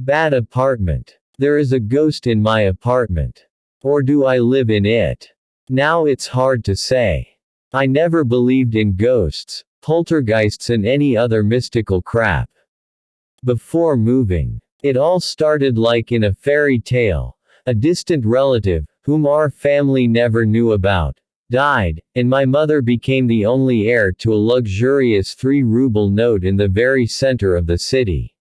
Bad apartment. There is a ghost in my apartment. Or do I live in it? Now it's hard to say. I never believed in ghosts, poltergeists and any other mystical crap. Before moving, it all started like in a fairy tale. A distant relative, whom our family never knew about, died, and my mother became the only heir to a luxurious 3-ruble note in the very center of the city.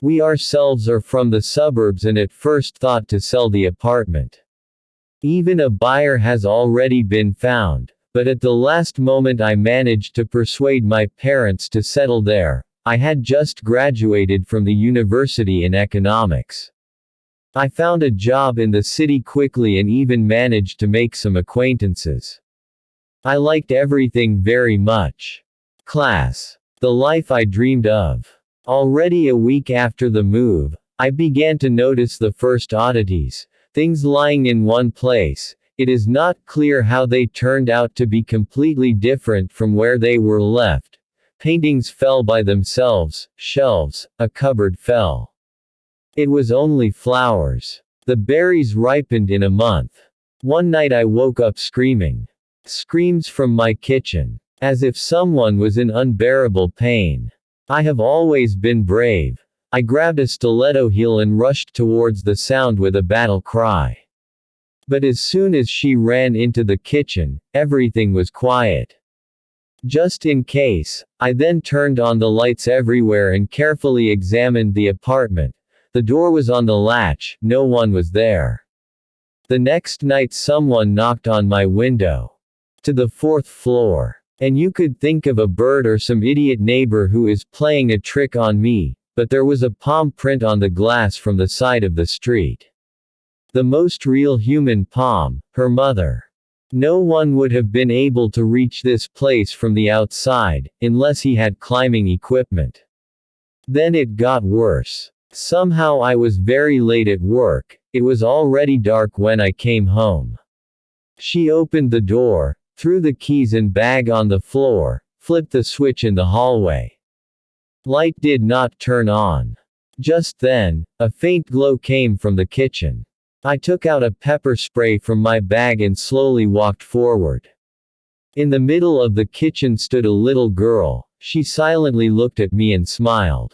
We ourselves are from the suburbs and at first thought to sell the apartment. Even a buyer has already been found, but at the last moment I managed to persuade my parents to settle there. I had just graduated from the university in economics. I found a job in the city quickly and even managed to make some acquaintances. I liked everything very much. Class. The life I dreamed of. Already a week after the move, I began to notice the first oddities, things lying in one place. It is not clear how they turned out to be completely different from where they were left. Paintings fell by themselves, shelves, a cupboard fell. It was only flowers. The berries ripened in a month. One night I woke up screaming. Screams from my kitchen. As if someone was in unbearable pain. I have always been brave. I grabbed a stiletto heel and rushed towards the sound with a battle cry. But as soon as she ran into the kitchen, everything was quiet. Just in case, I then turned on the lights everywhere and carefully examined the apartment. The door was on the latch, no one was there. The next night someone knocked on my window. To the 4th floor. And you could think of a bird or some idiot neighbor who is playing a trick on me, but there was a palm print on the glass from the side of the street. The most real human palm, her mother. No one would have been able to reach this place from the outside, unless he had climbing equipment. Then it got worse. Somehow I was very late at work, it was already dark when I came home. She opened the door, threw the keys and bag on the floor, flipped the switch in the hallway. Light did not turn on. Just then, a faint glow came from the kitchen. I took out a pepper spray from my bag and slowly walked forward. In the middle of the kitchen stood a little girl. She silently looked at me and smiled.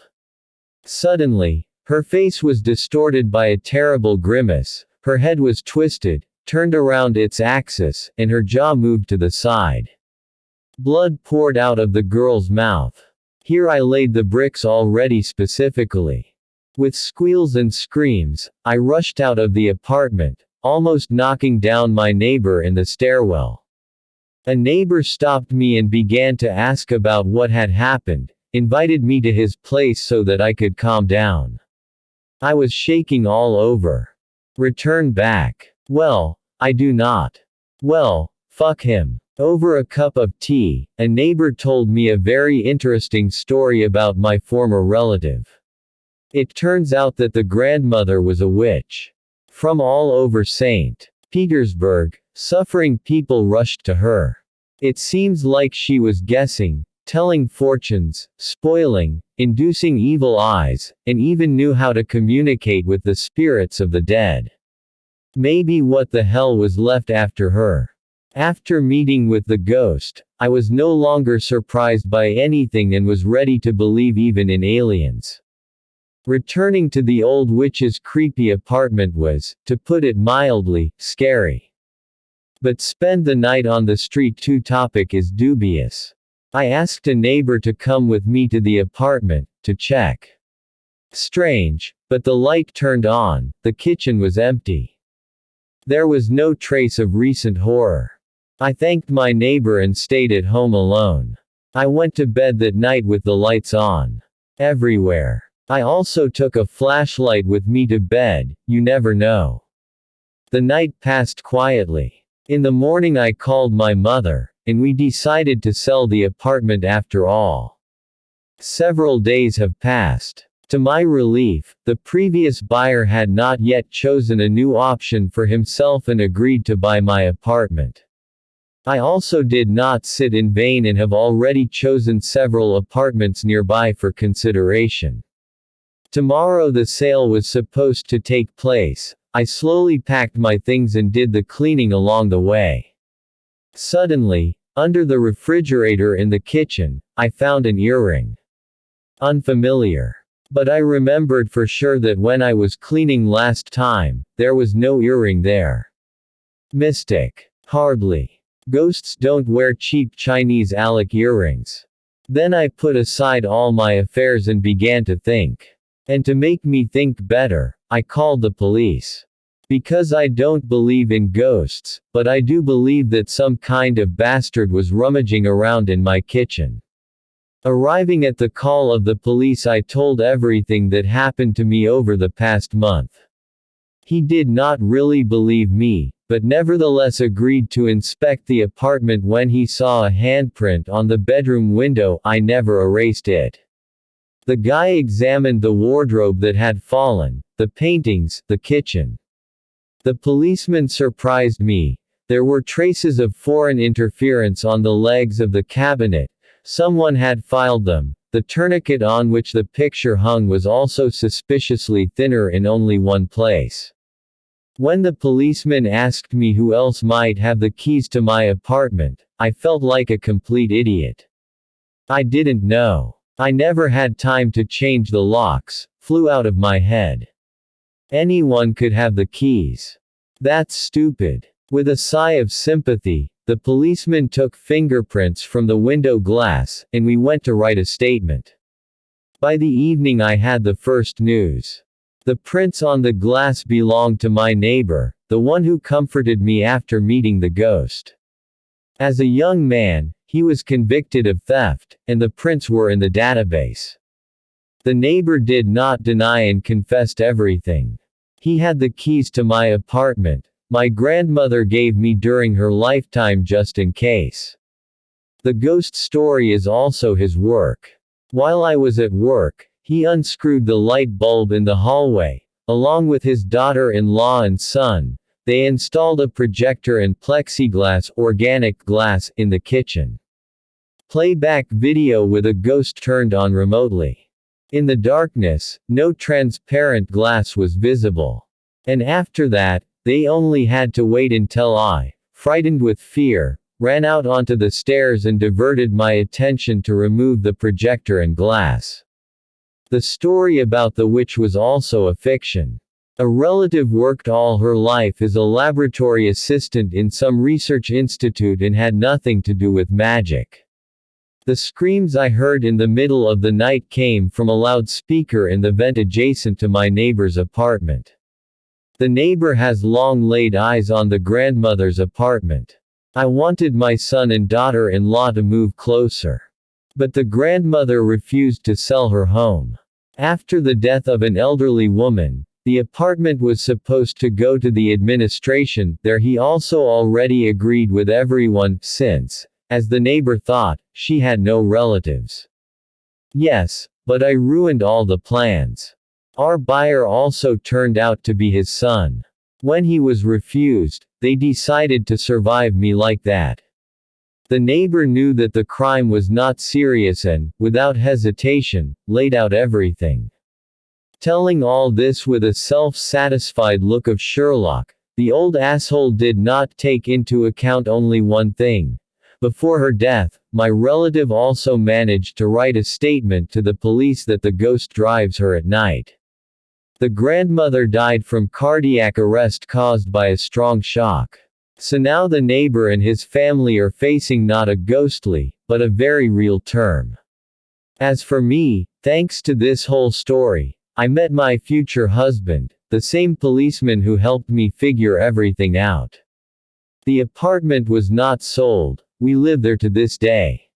Suddenly, her face was distorted by a terrible grimace, her head was twisted, turned around its axis, and her jaw moved to the side. Blood poured out of the girl's mouth. Here I laid the bricks already specifically. With squeals and screams, I rushed out of the apartment, almost knocking down my neighbor in the stairwell. A neighbor stopped me and began to ask about what had happened, invited me to his place so that I could calm down. I was shaking all over. Return back. Well, I do not. Well, fuck him. Over a cup of tea, a neighbor told me a very interesting story about my former relative. It turns out that the grandmother was a witch. From all over St. Petersburg, suffering people rushed to her. It seems like she was guessing, telling fortunes, spoiling, inducing evil eyes, and even knew how to communicate with the spirits of the dead. Maybe what the hell was left after her. After meeting with the ghost, I was no longer surprised by anything and was ready to believe even in aliens. Returning to the old witch's creepy apartment was, to put it mildly, scary. But spend the night on the street too topic is dubious. I asked a neighbor to come with me to the apartment, to check. Strange, but the light turned on, the kitchen was empty. There was no trace of recent horror. I thanked my neighbor and stayed at home alone. I went to bed that night with the lights on. Everywhere. I also took a flashlight with me to bed, you never know. The night passed quietly. In the morning I called my mother, and we decided to sell the apartment after all. Several days have passed. To my relief, the previous buyer had not yet chosen a new option for himself and agreed to buy my apartment. I also did not sit in vain and have already chosen several apartments nearby for consideration. Tomorrow the sale was supposed to take place. I slowly packed my things and did the cleaning along the way. Suddenly, under the refrigerator in the kitchen, I found an earring. Unfamiliar. But I remembered for sure that when I was cleaning last time, there was no earring there. Mystic. Hardly. Ghosts don't wear cheap Chinese alec earrings. Then I put aside all my affairs and began to think. And to make me think better, I called the police. Because I don't believe in ghosts, but I do believe that some kind of bastard was rummaging around in my kitchen. Arriving at the call of the police, I told everything that happened to me over the past month. He did not really believe me, but nevertheless agreed to inspect the apartment when he saw a handprint on the bedroom window. I never erased it. The guy examined the wardrobe that had fallen, the paintings, the kitchen. The policeman surprised me. There were traces of foreign interference on the legs of the cabinet. Someone had filed them. The tourniquet on which the picture hung was also suspiciously thinner in only one place. When the policeman asked me who else might have the keys to my apartment, I felt like a complete idiot. I didn't know. I never had time to change the locks, flew out of my head. Anyone could have the keys. That's stupid. With a sigh of sympathy, the policeman took fingerprints from the window glass, and we went to write a statement. By the evening I had the first news. The prints on the glass belonged to my neighbor, the one who comforted me after meeting the ghost. As a young man, he was convicted of theft, and the prints were in the database. The neighbor did not deny and confessed everything. He had the keys to my apartment. My grandmother gave me during her lifetime just in case. The ghost story is also his work. While I was at work, he unscrewed the light bulb in the hallway. Along with his daughter-in-law and son, they installed a projector and plexiglass, organic glass, in the kitchen. Playback video with a ghost turned on remotely. In the darkness, no transparent glass was visible. And after that, they only had to wait until I, frightened with fear, ran out onto the stairs and diverted my attention to remove the projector and glass. The story about the witch was also a fiction. A relative worked all her life as a laboratory assistant in some research institute and had nothing to do with magic. The screams I heard in the middle of the night came from a loudspeaker in the vent adjacent to my neighbor's apartment. The neighbor has long laid eyes on the grandmother's apartment. I wanted my son and daughter-in-law to move closer. But the grandmother refused to sell her home. After the death of an elderly woman, the apartment was supposed to go to the administration. There he also already agreed with everyone, since, as the neighbor thought, she had no relatives. Yes, but I ruined all the plans. Our buyer also turned out to be his son. When he was refused, they decided to survive me like that. The neighbor knew that the crime was not serious and, without hesitation, laid out everything. Telling all this with a self-satisfied look of Sherlock, the old asshole did not take into account only one thing. Before her death, my relative also managed to write a statement to the police that the ghost drives her at night. The grandmother died from cardiac arrest caused by a strong shock. So now the neighbor and his family are facing not a ghostly, but a very real term. As for me, thanks to this whole story, I met my future husband, the same policeman who helped me figure everything out. The apartment was not sold, we live there to this day.